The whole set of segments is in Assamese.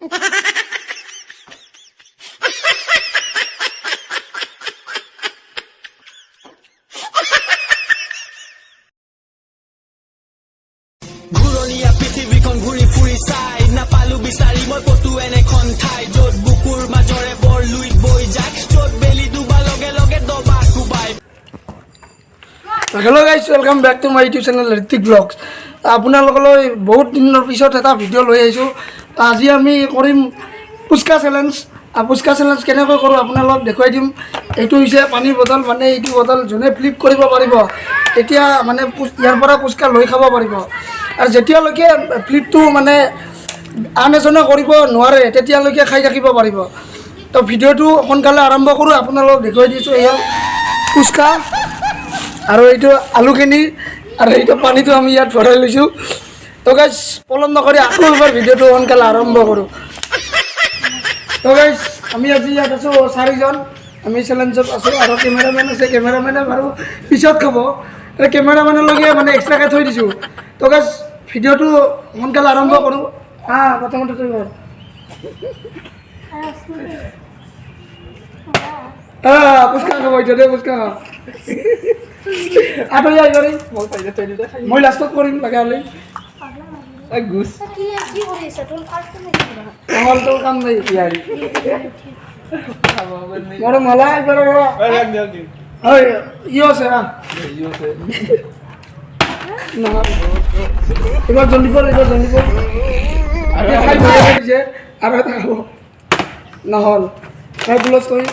ঘূৰণীয়া পৃথিৱীখন ঘূৰি ফুৰি চাই নাপালো বিচাৰি মই ক'তো এনেখন ঠাই য'ত বুকুৰ মাজৰে বৰ লুইত বৈ যায় য'ত বেলি ডুবা লগে লগে দবা কোবাই। Hello' guys, welcome back to my YouTube channel Ritwik vlogs. আপোনালোকলৈ বহুত দিনৰ পিছত এটা ভিডিঅ' লৈ আহিছোঁ। আজি আমি কৰিম পুচকা চেলেঞ্জ। পুচকা চেলেঞ্জ কেনেকৈ কৰোঁ আপোনালোকক দেখুৱাই দিম। এইটো হৈছে পানীৰ বটল, মানে এইটো বটল যোনে ফ্লিপ কৰিব পাৰিব তেতিয়া মানে ইয়াৰ পৰা পুচকা লৈ খাব পাৰিব। আৰু যেতিয়ালৈকে ফ্লিপটো মানে আন এজনে কৰিব নোৱাৰে তেতিয়ালৈকে খাই থাকিব পাৰিব। তো ভিডিঅ'টো সোনকালে আৰম্ভ কৰোঁ। আপোনালোকক দেখুৱাই দিছোঁ এয়া পুচকা আৰু এইটো আলুখিনি আৰু এইটো পানীটো আমি ইয়াত ভৰাই লৈছোঁ। তো গাইজ পলম নকৰি আকৌ এবাৰ ভিডিঅ'টো সোনকালে আৰম্ভ কৰোঁ। তো গাইজ আমি আজি ইয়াত আছোঁ 4জন, আমি চেলেঞ্জত আছোঁ আৰু কেমেৰামেন আছে। কেমেৰামেনে বাৰু পিছত খাব, কেমেৰামেনলৈকে মানে এক্সট্ৰাকৈ থৈ দিছোঁ। তো গাইজ ভিডিঅ'টো সোনকালে আৰম্ভ কৰোঁ। প্ৰথমতে তই কৰ। পুচকা খাব এতিয়া দে, পুচকা খা। আঁতৰি আহি কৰি মই লাষ্টত কৰিম লাগে হ'লে। নহ'লতো কাম নাই মোৰ মলা একবাৰ হয় ইও আছে। নহ'ল এইবাৰ জল্দি কৰ, এইবাৰ জল্দি কৰ। খাই দিছে আৰু এটা খাব। নহ'ল খাই বুলছ কৰি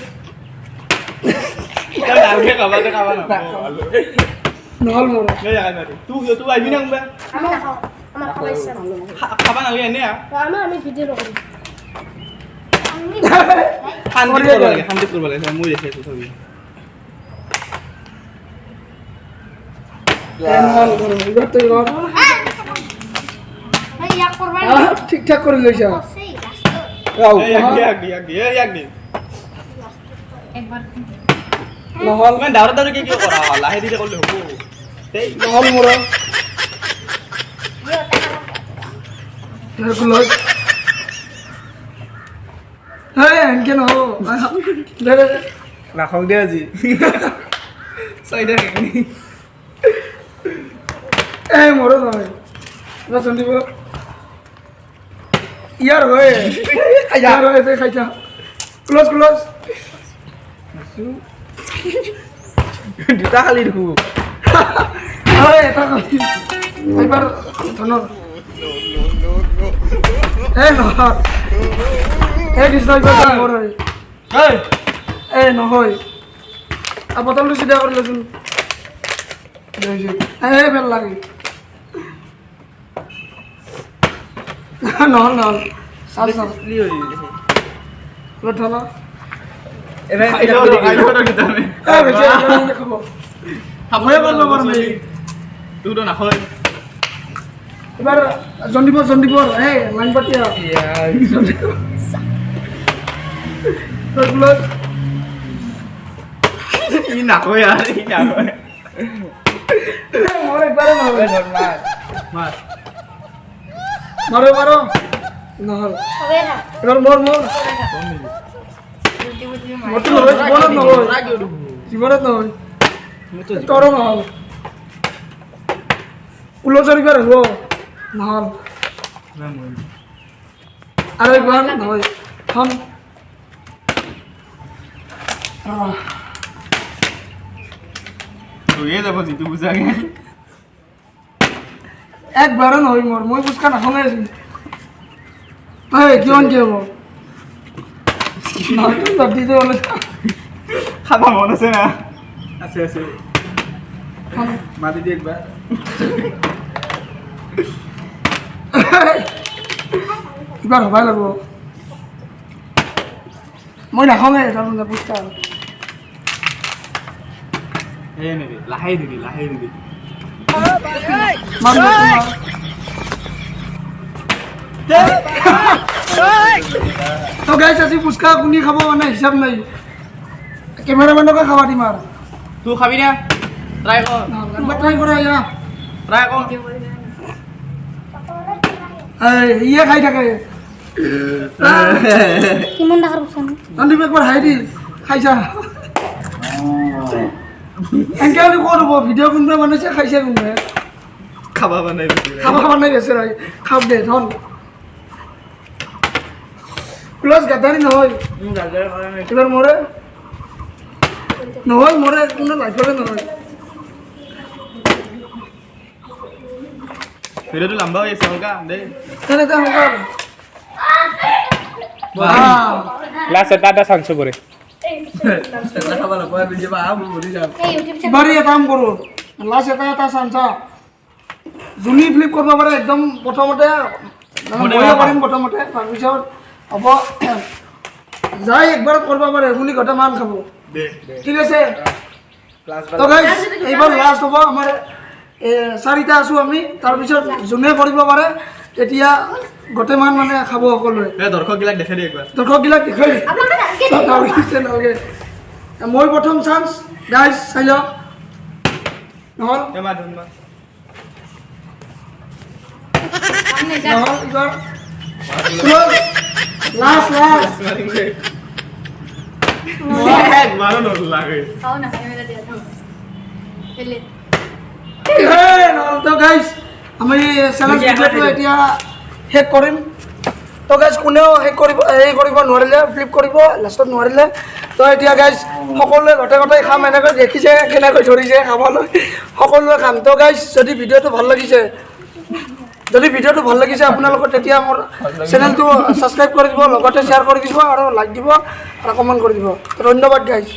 নহ'ল মোৰ ঠিক ঠাক কৰি লৈছা। নহ'ল নহ'ল মোৰ এনেকে নহ'ব। নাখাওঁ দে আজি মোৰো নহয় চন্দিব ইয়াৰ হয় খাইছা ক্লজ ক্লজ দুটা খালি দেখো এটা খালি এইবাৰ ধনৰ নহয় কৃষ্ণ মোৰ হয় নহয় বটলটো চিধা কৰি লৈচোন ভাল লাগে। নহ'ল নহ'ল চাল চাল ধনৰ এবাৰ জন্দিবৰ লাইন পাতি নাকয় মোৰ একবাৰে নহ'ল মাৰো মাৰো নহ'ল এবাৰ মোৰ মোৰটো নহয় জীৱনত নহয় তোৰো নহ'ল কুলচৰ এইবাৰ হ'ব নহ'ল আৰু একবাৰ নহয় থম যিটো বুজাগে একবাৰো নহয় মোৰ মই পুচকা নাখাওঁৱে আছোঁ। কিমান কি হ'ব খাব মন আছে না আছে আছে মাতি দি একবাৰ এইবাৰ হ'বাই লাগিব। মই নাখাওঁৱে তাৰমানে পুচকা লাহে দিবি তো গাইছ আজি পুচকা কোনে খাব মানে হিচাপ নাই, কেমেৰামেনকে খাবা দিম আৰু তুই খাবি না ট্ৰাই কৰ ট্ৰাই কৰে আইয়া ট্ৰাই কৰ এই ইয়ে খাই থাকে কিমান ডাঙৰ বস্তু সন্দীপ একবাৰ হাই দি খাইছা এনেকৈ হ'লে ক'ত হ'ব ভিডিঅ' কোনোবাই বনাইছে খাইছে কোনোবাই খাবা নাই খাবা নাই বেচে নাই খাব দে ধন প্লাছ গাদাৰি নহয় এবাৰ মৰে নহয় মৰে কোনো লাইফৰে নহয় ভিডিঅ'টো লম্বা হৈ আছে হলকা দেই তেনেকৈ সোনকাল লাষ্ট এটা চান্স পৰে খাবা নাপায় ভিডিঅ' বা আম বলি যাম এই ইউটিউব চেনেল বাৰী এটা কাম কৰোঁ লাষ্ট এটা চান্সা যোনী ফ্লিপ কৰিব পাৰে একদম প্ৰথমতে ময়ো পাৰিম প্ৰথমতে তাৰপিছত হ'ব যাই একবাৰত কৰিব পাৰে শুনি গোটেই মান খাব ঠিক আছে তো গাইজ এইবাৰ লাষ্ট হ'ব আমাৰ চাৰিটা আছোঁ আমি তাৰপিছত যোনে কৰিব পাৰে তেতিয়া গোটেই মান মানে খাব সকলোৱে দৰ্শকবিলাক দেখাই দিয়ে একবাৰ দৰ্শকবিলাক দেখুৱাই নালাগে মই প্ৰথম চান্স গাইজ চাই লওক নহ'ল নহ'ল এইবাৰ লাষ্ট খাও না ক্যামেরা দিয়া দাও পেলে তো গাইজ আমি চেলেঞ্জ ভিডিঅ'টো এতিয়া শেষ কৰিম তো গাইজ কোনেও শেষ কৰিব নোৱাৰিলে ফ্লিপ কৰিব লাষ্টত নোৱাৰিলে তো এতিয়া গাইজ সকলোৱে গোটেই খাম এনেকৈ দেখিছে কেনেকৈ ধৰিছে খাবলৈ সকলোৱে খাম তো গাইজ যদি ভিডিঅ'টো ভাল লাগিছে আপোনালোকৰ তেতিয়া মোৰ চেনেলটো ছাবস্ক্ৰাইব কৰি দিব লগতে শ্বেয়াৰ কৰি দিব আৰু লাইক দিব আৰু কমেণ্ট কৰি দিব ধন্যবাদ গাইজ